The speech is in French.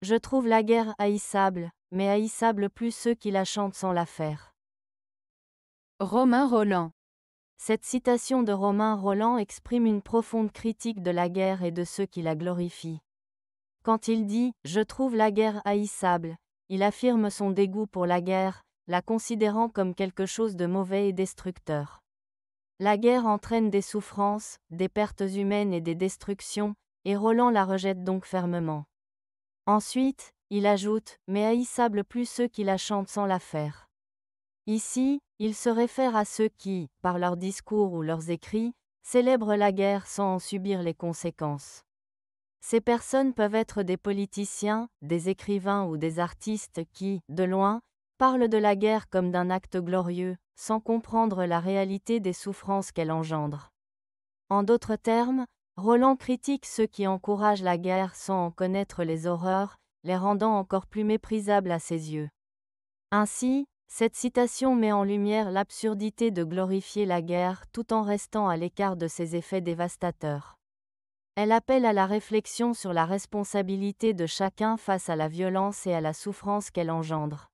Je trouve la guerre haïssable, mais haïssable plus ceux qui la chantent sans la faire. Romain Rolland. Cette citation de Romain Rolland exprime une profonde critique de la guerre et de ceux qui la glorifient. Quand il dit « Je trouve la guerre haïssable », il affirme son dégoût pour la guerre, la considérant comme quelque chose de mauvais et destructeur. La guerre entraîne des souffrances, des pertes humaines et des destructions, et Rolland la rejette donc fermement. Ensuite, il ajoute « Mais haïssable plus ceux qui la chantent sans la faire ». Ici, il se réfère à ceux qui, par leurs discours ou leurs écrits, célèbrent la guerre sans en subir les conséquences. Ces personnes peuvent être des politiciens, des écrivains ou des artistes qui, de loin, parlent de la guerre comme d'un acte glorieux, sans comprendre la réalité des souffrances qu'elle engendre. En d'autres termes, Rolland critique ceux qui encouragent la guerre sans en connaître les horreurs, les rendant encore plus méprisables à ses yeux. Ainsi, cette citation met en lumière l'absurdité de glorifier la guerre tout en restant à l'écart de ses effets dévastateurs. Elle appelle à la réflexion sur la responsabilité de chacun face à la violence et à la souffrance qu'elle engendre.